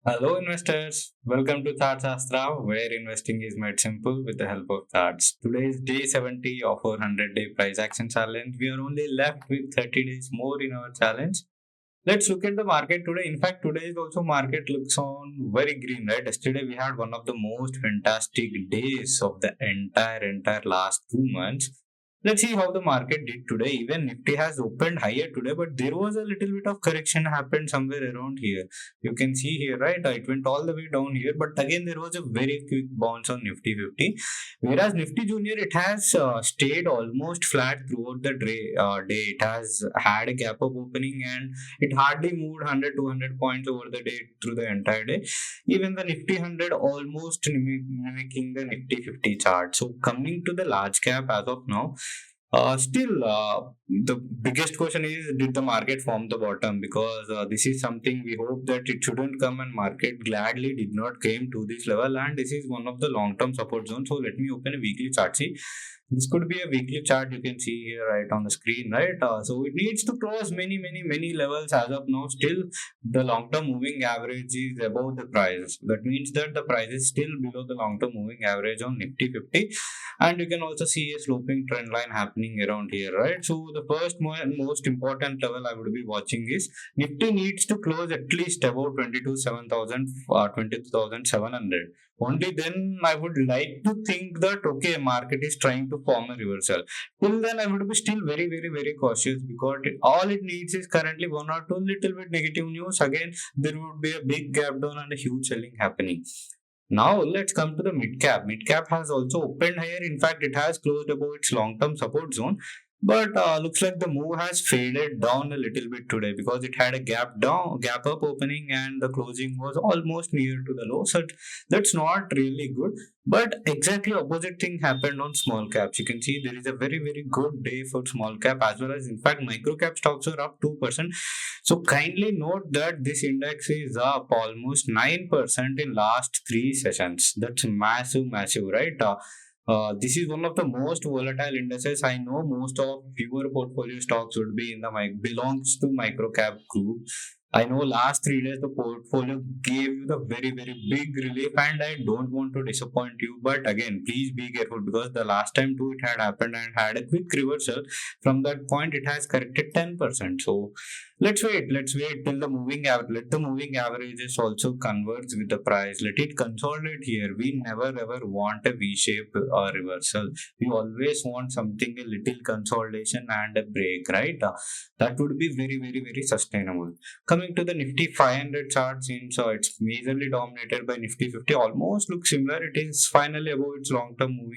Hello, investors. Welcome to Shastra, where investing is made simple with the help of charts. Today is day 70 of our 100-day price action challenge. We are only left with 30 days more in our challenge. Let's look at the market today. In fact, today's also market looks on very green, right? Yesterday we had one of the most fantastic days of the entire last 2 months. Let's see how the market did today. Even Nifty has opened higher today, but there was a little bit of correction happened somewhere around here. You can see here, right? It went all the way down here, but again there was a very quick bounce on Nifty 50. Whereas Nifty Junior, it has stayed almost flat throughout the day. It has had a gap up opening and it hardly moved 100 200 points over the day through the entire day. Even the Nifty 100 almost mimicking the Nifty 50 chart. So coming to the large cap as of now, still, the biggest question is, did the market form the bottom? Because this is something we hope that it shouldn't come, and market gladly did not came to this level, and this is one of the long-term support zones. So let me open a weekly chart. See, this could be a weekly chart. You can see here right on the screen, right? So it needs to cross many levels as of now. Still, the long-term moving average is above the price. That means that the price is still below the long-term moving average on Nifty 50, and you can also see a sloping trend line happening around here, right? So the first most important level I would be watching is Nifty needs to close at least about 22,700. Only then I would like to think that okay, market is trying to form a reversal. Till then I would be still very cautious, because all it needs is currently one or two little bit negative news. Again, there would be a big gap down and a huge selling happening. Now let's come to the mid cap. Mid cap has also opened higher. In fact, it has closed above its long-term support zone. But looks like the move has faded down a little bit today, because it had a gap up opening, and the closing was almost near to the low. So that's not really good. But exactly opposite thing happened on small caps. You can see there is a very good day for small cap, as well as in fact micro cap stocks are up 2%. So kindly note that this index is up almost 9% in last three sessions. That's massive, right? This is one of the most volatile indices. I know most of your portfolio stocks would be in the belongs to micro cap group. I know last 3 days the portfolio gave you the very big relief, and I don't want to disappoint you. But again, please be careful, because the last time too it had happened and had a quick reversal. From that point, it has corrected 10%. So let's wait till the moving average. Let the moving averages also converge with the price. Let it consolidate here. We never ever want a V-shape or reversal. We always want something, a little consolidation and a break, right? That would be very sustainable. Coming to the Nifty 500 chart, since it's majorly dominated by Nifty 50, almost looks similar. It is finally above its long-term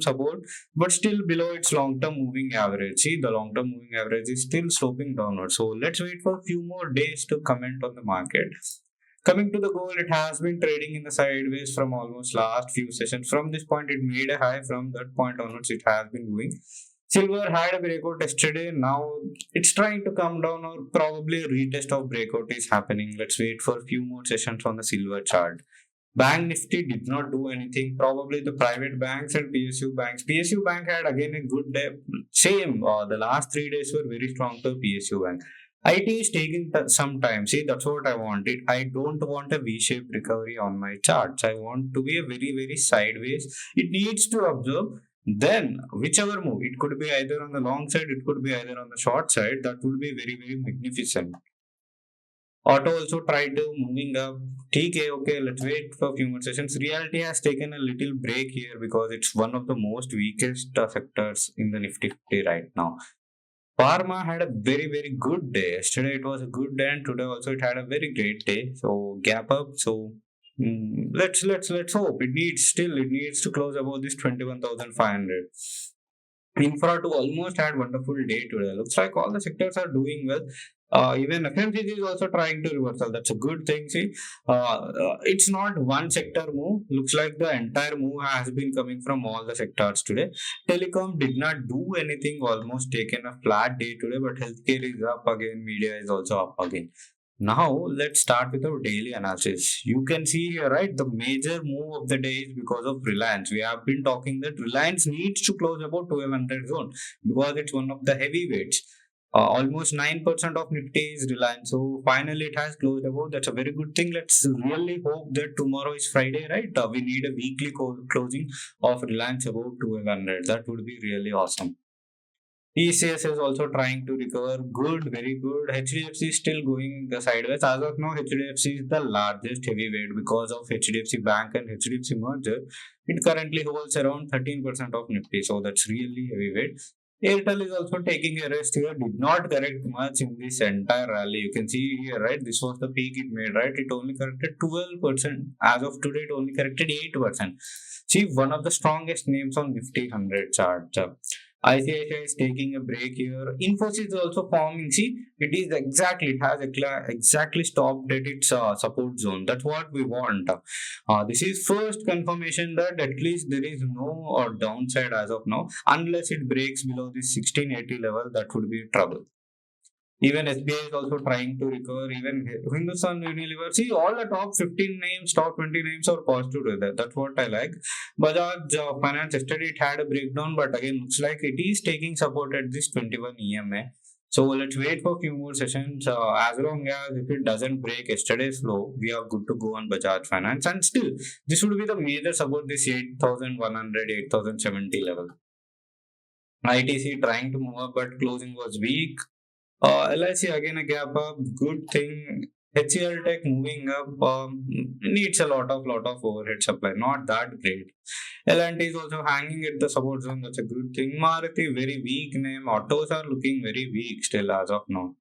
support, but still below its long-term moving average. See, the long-term moving average is still sloping downward. So let's wait for a few more days to comment on the market. Coming to the gold, it has been trading in the sideways from almost last few sessions. From this point, it made a high. From that point onwards, it has been moving. Silver had a breakout yesterday. Now it's trying to come down, or probably a retest of breakout is happening. Let's wait for a few more sessions on the silver chart. Bank Nifty did not do anything. Probably the private banks and PSU banks. PSU Bank had again a good day. Same. The last 3 days were very strong for PSU Bank. IT is taking some time. See, that's what I wanted. I don't want a V-shaped recovery on my charts. I want to be a very sideways. It needs to observe. Then, whichever move, it could be either on the long side, it could be either on the short side. That would be very magnificent. Auto also tried to moving up. Okay, let's wait for a few more sessions. Reality has taken a little break here, because it's one of the most weakest sectors in the Nifty 50 right now. Pharma had a very good day. Yesterday it was a good day, and today also it had a very great day. So gap up. So let's hope. It needs to close above this 21,500. Infra too almost had wonderful day today. Looks like all the sectors are doing well. Even FMCG is also trying to reversal. That's a good thing. See, it's not one sector move. Looks like the entire move has been coming from all the sectors today. Telecom did not do anything. Almost taken a flat day today, but healthcare is up again. Media is also up again. Now let's start with our daily analysis. You can see here, right? The major move of the day is because of Reliance. We have been talking that Reliance needs to close about 1200 zone, because it's one of the heavyweights. Almost 9% of Nifty is Reliance. So finally it has closed above. That's a very good thing. Let's really hope that tomorrow is Friday, right? We need a weekly closing of Reliance above 1200. That would be really awesome. TCS is also trying to recover. Good, very good. HDFC is still going sideways. As of now, HDFC is the largest heavyweight because of HDFC Bank and HDFC merger. It currently holds around 13% of Nifty. So that's really heavyweight. Airtel is also taking a rest here. Did not correct much in this entire rally. You can see here, right? This was the peak it made, right? It only corrected 12%. As of today, it only corrected 8%. See, one of the strongest names on Nifty 100 chart. ICICI is taking a break here. Infosys is also forming. See, it has exactly stopped at its support zone. That's what we want. This is first confirmation that at least there is no downside as of now. Unless it breaks below this 1680 level, that would be trouble. Even SBI is also trying to recover. Even Hindustan Unilever. See, all the top 15 names, top 20 names are positive today. That's what I like. Bajaj Finance, yesterday it had a breakdown, but again, looks like it is taking support at this 21 EMA. So let's wait for a few more sessions. As long as if it doesn't break yesterday's low, we are good to go on Bajaj Finance. And still, this would be the major support, this 8,100, 8,070 level. ITC trying to move up, but closing was weak. LIC again a gap up, good thing. HCL Tech moving up, needs a lot of overhead supply, not that great. L&T is also hanging at the support zone, that's a good thing. Maruti very weak name, autos are looking very weak still as of now.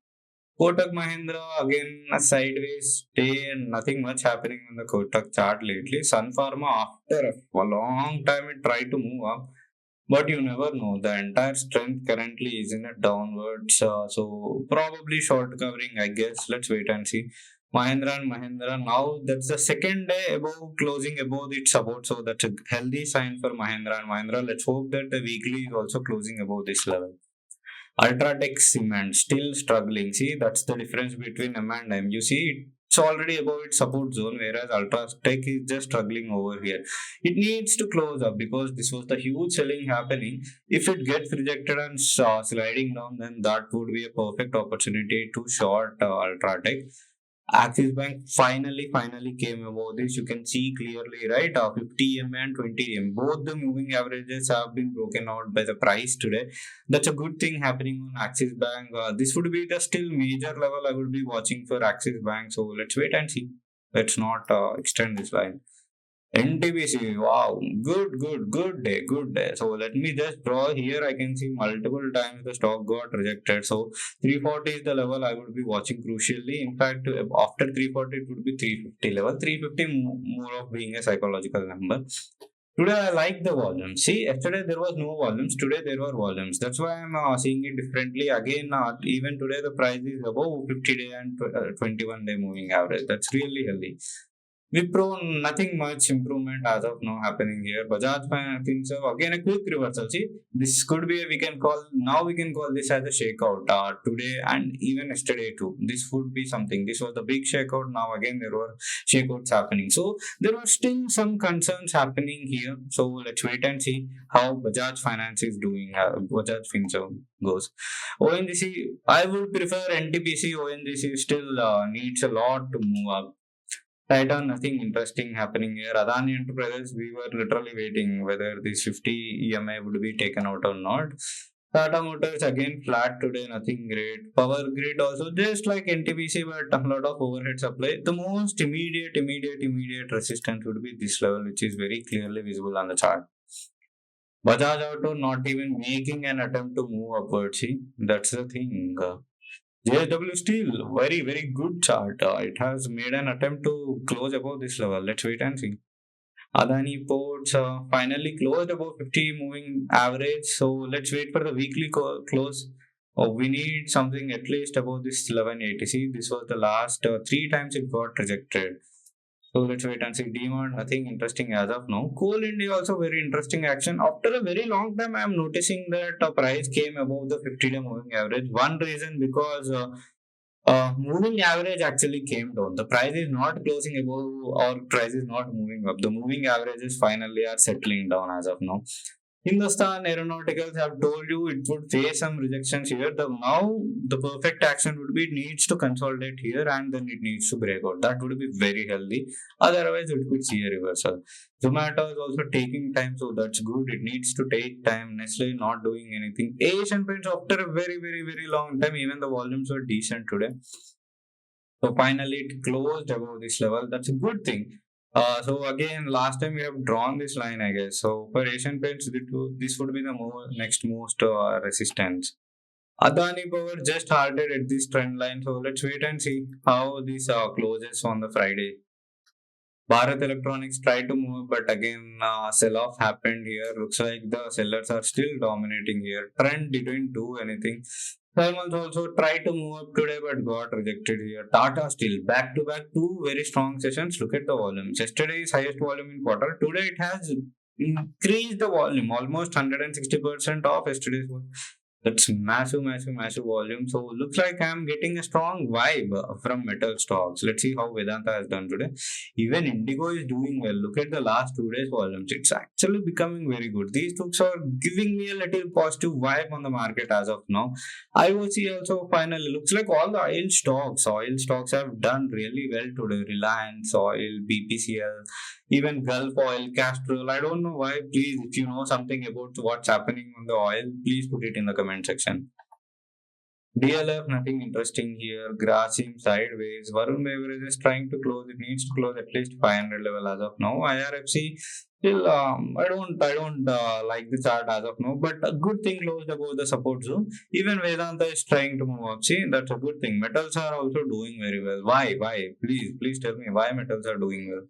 Kotak Mahindra again a sideways stay, nothing much happening on the Kotak chart lately. Sun Pharma after a long time it tried to move up. But you never know. The entire strength currently is in a downwards. So probably short covering, I guess. Let's wait and see. Mahindra and Mahindra. Now that's the second day above closing above its support. So that's a healthy sign for Mahindra and Mahindra. Let's hope that the weekly is also closing above this level. Ultratech Cement still struggling. See, that's the difference between M and M. You see, it's already above its support zone, whereas Ultratech is just struggling over here. It needs to close up because this was the huge selling happening. If it gets rejected and sliding down, then that would be a perfect opportunity to short Ultratech. Axis Bank finally came above this. You can see clearly, right? 50 m and 20 m. Both the moving averages have been broken out by the price today. That's a good thing happening on Axis Bank. This would be the still major level I would be watching for Axis Bank. So let's wait and see. Let's not extend this line. NTPC, wow, good day. So let me just draw here. I can see multiple times the stock got rejected. So 340 is the level I would be watching crucially. In fact, after 340, it would be 350 level. 350 more of being a psychological number. Today I like the volume. See, yesterday there was no volumes. Today there were volumes. That's why I'm seeing it differently. Again, even today the price is above 50-day and 21-day moving average. That's really healthy. Wipro, nothing much improvement as of now happening here. Bajaj Finserv, again a quick reversal. See, this could be we can call this as a shakeout today and even yesterday too. This would be something. This was the big shakeout. Now again there were shakeouts happening. So there are still some concerns happening here. So let's wait and see how Bajaj Finance is doing, Bajaj Finserv goes. ONGC, I would prefer NTPC. ONGC still needs a lot to move up. Titan, nothing interesting happening here. Adani Enterprises, we were literally waiting whether this 50 EMI would be taken out or not. Tata Motors again flat today, nothing great. Power Grid also just like NTPC, but a lot of overhead supply. The most immediate resistance would be this level, which is very clearly visible on the chart. Bajaj Auto not even making an attempt to move upwards. See, that's the thing. JSW Steel, very good chart. It has made an attempt to close above this level. Let's wait and see. Adani Ports finally closed above 50 moving average. So let's wait for the weekly close. We need something at least above this 1180. See, this was the last 3 times it got rejected. So let's wait and see. Demand, nothing interesting as of now. Coal India also very interesting action. After a very long time, I am noticing that price came above the 50-day moving average. One reason because moving average actually came down. The price is not closing above or price is not moving up. The moving averages finally are settling down as of now. Hindustan Aeronauticals have told you it would face some rejections here. Now the perfect action would be it needs to consolidate here and then it needs to break out. That would be very healthy. Otherwise, it could see a reversal. Zomato is also taking time, so that's good. It needs to take time. Nestle not doing anything. Asian Paints after a very long time, even the volumes were decent today. So finally, it closed above this level. That's a good thing. So again, last time we have drawn this line, I guess. So for Asian Paints, this would be the next most resistance. Adani Power just halted at this trend line. So let's wait and see how this closes on the Friday. Bharat Electronics tried to move, but again, sell-off happened here. Looks like the sellers are still dominating here. Trend didn't do anything. Thermals also tried to move up today, but got rejected here. Tata Steel, back-to-back, two very strong sessions. Look at the volumes. Yesterday's highest volume in quarter. Today it has increased the volume, almost 160% of yesterday's volume. That's massive volume. So looks like I'm getting a strong vibe from metal stocks. Let's see how Vedanta has done today. Even Indigo is doing well. Look at the last 2 days volumes. It's actually becoming very good. These stocks are giving me a little positive vibe on the market as of now. IOC also finally looks like all the oil stocks have done really well today. Reliance Oil, BPCL, even Gulf Oil, Castrol. I don't know why. Please, if you know something about what's happening on the oil, please put it in the comment section. DLF, nothing interesting here. Grasim sideways. Varun Beverage is trying to close. It needs to close at least 500 level as of now. IRFC still, I don't like the chart as of now, but a good thing closed above the support zone. Even Vedanta is trying to move up. See, that's a good thing. Metals are also doing very well. Why? Why? Please tell me why metals are doing well.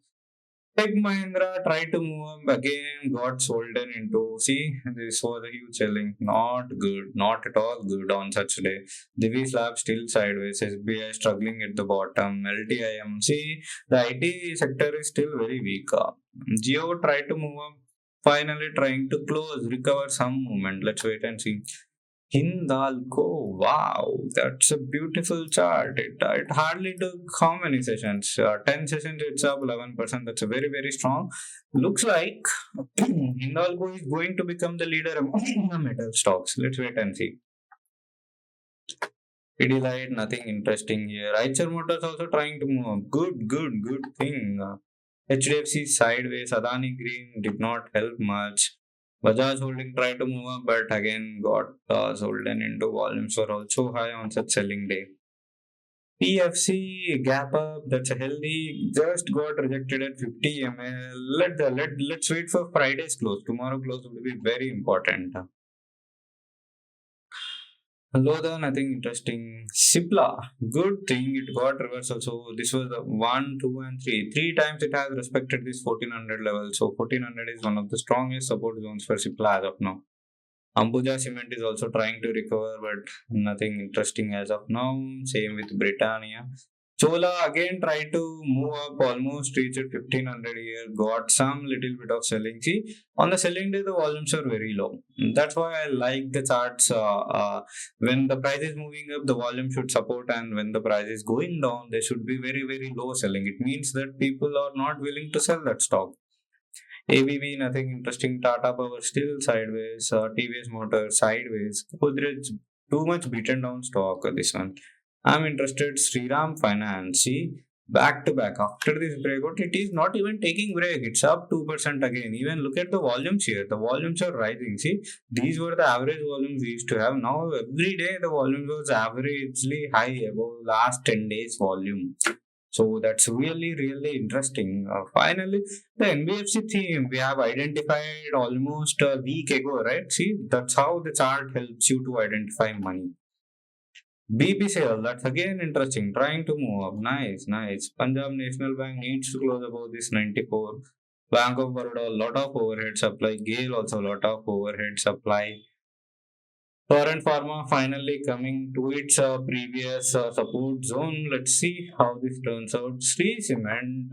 Tech Mahindra tried to move up again, got sold into. See, this was a huge selling. Not good, not at all good on such day. Divi Slab still sideways. SBI struggling at the bottom. LTIM. See, the IT sector is still very weak. Geo tried to move up. Finally, trying to close, recover some movement. Let's wait and see. Hindalco, wow, that's a beautiful chart. It hardly took how many sessions? 10 sessions, it's up 11%. That's a very strong. Looks like Hindalco is going to become the leader among the metal stocks. Let's wait and see. Pidilite, nothing interesting here. Eicher Motors also trying to move up. Good thing. HDFC sideways. Adani Green did not help much. Bajaj Holding tried to move up, but again got sold into volumes were also high on such selling day. PFC gap up, that's a healthy, just got rejected at 50 ml. Let's wait for Friday's close. Tomorrow close will be very important. LODHA, nothing interesting. Sipla, good thing it got reversal. So this was the 1, 2, and 3. 3 times it has respected this 1400 level. So 1400 is one of the strongest support zones for Sipla as of now. Ambuja Cement is also trying to recover, but nothing interesting as of now. Same with Britannia. Chola again tried to move up, almost reached 1500 here, got some little bit of selling. See, on the selling day, the volumes are very low. That's why I like the charts. When the price is moving up, the volume should support, and when the price is going down, they should be very low selling. It means that people are not willing to sell that stock. ABB, nothing interesting. Tata Power still sideways. TVS Motor sideways. GODREJ, too much beaten down stock. This one. I'm interested. Sriram Finance. See, back to back. After this breakout, it is not even taking break. It's up 2% again. Even look at the volumes here. The volumes are rising. See, these were the average volumes we used to have. Now, every day, the volume was averagely high above last 10 days volume. So that's really interesting. Finally, the NBFC theme we have identified almost a week ago, right? See, that's how the chart helps you to identify money. BPCL, that's again interesting. Trying to move up. Nice. Punjab National Bank needs to close above this 94. Bank of Baroda, lot of overhead supply. Gale also lot of overhead supply. Torrent Pharma finally coming to its previous support zone. Let's see how this turns out. Sri Cement,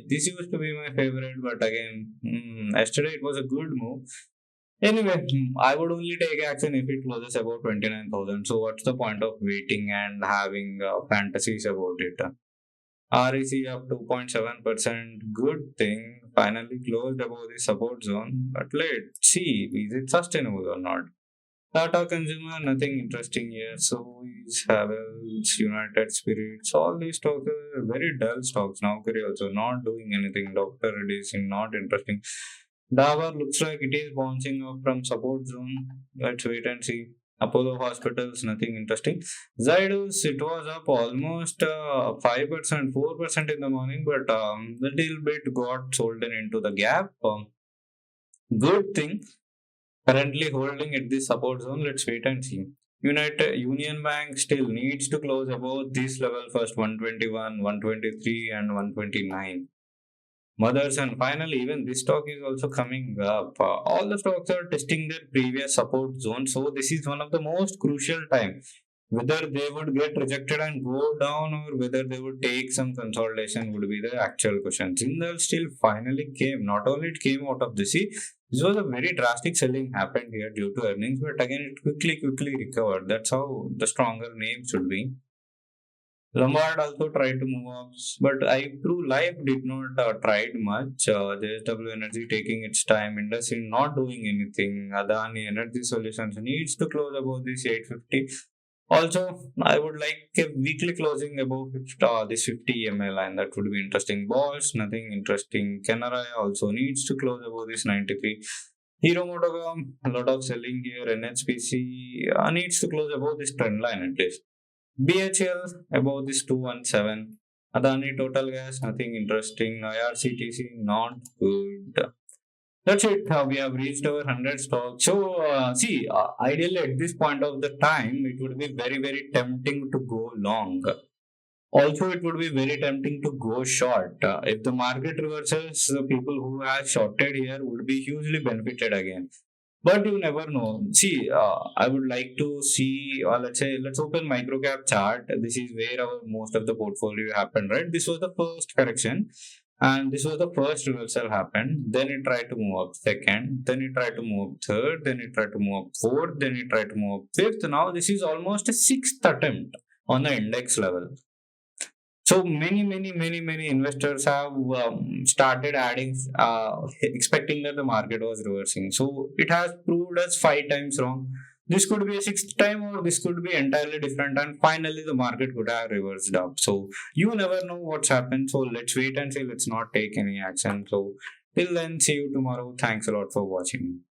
this used to be my favorite, but again, yesterday it was a good move. Anyway, I would only take action if it closes about 29,000. So, what's the point of waiting and having fantasies about it? REC up 2.7%. Good thing. Finally closed above the support zone. But let's see, is it sustainable or not? Tata Consumer, nothing interesting here. So is Havells, United Spirits, all these stocks are very dull stocks. Naukri also not doing anything. Dr. Reddy's not interesting. Dabur looks like it is bouncing up from support zone. Let's wait and see. Apollo Hospitals, nothing interesting. Zydus, it was up almost 5%, 4% in the morning, but little bit got sold in into the gap. Good thing. Currently holding at the support zone. Let's wait and see. Union Bank still needs to close above this level first 121, 123, and 129. Mothers, and finally, even this stock is also coming up. All the stocks are testing their previous support zone, so this is one of the most crucial time. Whether they would get rejected and go down, or whether they would take some consolidation, would be the actual question. Jindal still finally came. Not only it came out of the sea, this was a very drastic selling happened here due to earnings, but again it quickly recovered. That's how the stronger name should be. Lombard also tried to move up, but I True Life did not tried much. JSW Energy taking its time, industry not doing anything. Adani Energy Solutions needs to close above this 850. Also, I would like a weekly closing above this 50 ML line. That would be interesting. Bosch, nothing interesting. Canara also needs to close above this 93. Hero Motocom, a lot of selling here. NHPC needs to close above this trend line at least. BHL above this 217. Adani Total Gas, nothing interesting. IRCTC, not good. That's it. We have reached our 100 stocks. So, ideally at this point of the time, it would be very tempting to go long. Also, it would be very tempting to go short. If the market reverses, the people who have shorted here would be hugely benefited again. But you never know. I would like to see, let's say, let's open microcap chart. This is where our most of the portfolio happened, right? This was the first correction, and this was the first reversal happened. Then it tried to move up second, then it tried to move up third, then it tried to move up fourth, then it tried to move up fifth. Now this is almost a sixth attempt on the index level. So many investors have started adding, expecting that the market was reversing. So it has proved us 5 times wrong. This could be a sixth time, or this could be entirely different. And finally, the market could have reversed up. So you never know what's happened. So let's wait and see. Let's not take any action. So till then, see you tomorrow. Thanks a lot for watching.